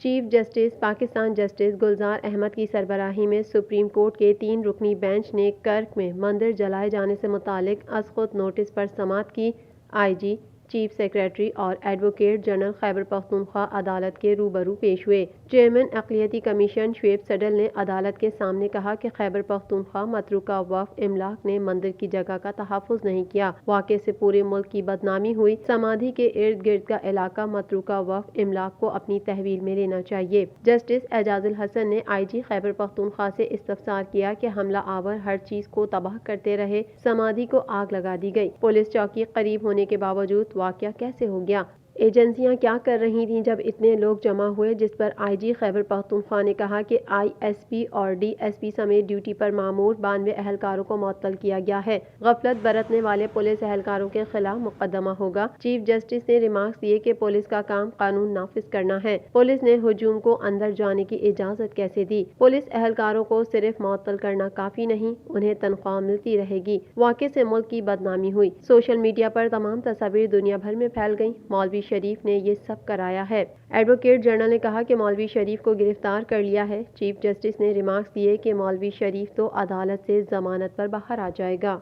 Chief justice Pakistan justice Gulzar Ahmed کی سربراہی میں سپریم کورٹ کے 3 رکنی بینچ نے کرک میں مندر جلائے جانے سے متعلق از خود نوٹس پر سماعت کی۔ آئی جی، چیف سیکریٹری اور ایڈوکیٹ جنرل خیبر پختونخوا عدالت کے روبرو پیش ہوئے۔ چیئرمین اقلیتی کمیشن شعیب صڈل نے عدالت کے سامنے کہا کہ خیبر پختونخوا متروکہ وقف املاک نے مندر کی جگہ کا تحفظ نہیں کیا۔ واقعے سے پورے ملک کی بدنامی ہوئی۔ سمادھی کے ارد گرد کا علاقہ متروکہ وقف املاک کو اپنی تحویل میں لینا چاہیے۔ جسٹس اعجاز الحسن نے آئی جی خیبر پختونخوا سے استفسار کیا کہ حملہ آور ہر چیز کو تباہ کرتے رہے، سمادھی کو آگ لگا دی گئی، پولیس چوکی قریب ہونے کے باوجود واقعہ کیسے ہو گیا؟ ایجنسیاں کیا کر رہی تھیں جب اتنے لوگ جمع ہوئے؟ جس پر آئی جی خیبر پختونخوا نے کہا کہ آئی ایس پی اور ڈی ایس پی سمیت ڈیوٹی پر مامور 92 اہلکاروں کو معطل کیا گیا ہے۔ غفلت برتنے والے پولیس اہلکاروں کے خلاف مقدمہ ہوگا۔ چیف جسٹس نے ریمارکس دیے کہ پولیس کا کام قانون نافذ کرنا ہے۔ پولیس نے ہجوم کو اندر جانے کی اجازت کیسے دی؟ پولیس اہلکاروں کو صرف معطل کرنا کافی نہیں، انہیں تنخواہ ملتی رہے گی۔ واقعے سے ملک کی بدنامی ہوئی۔ سوشل میڈیا پر تمام تصاویر دنیا بھر میں پھیل گئیں۔ مولوی شریف نے یہ سب کرایا ہے۔ ایڈوکیٹ جنرل نے کہا کہ مولوی شریف کو گرفتار کر لیا ہے۔ چیف جسٹس نے ریمارکس دیے کہ مولوی شریف تو عدالت سے ضمانت پر باہر آ جائے گا۔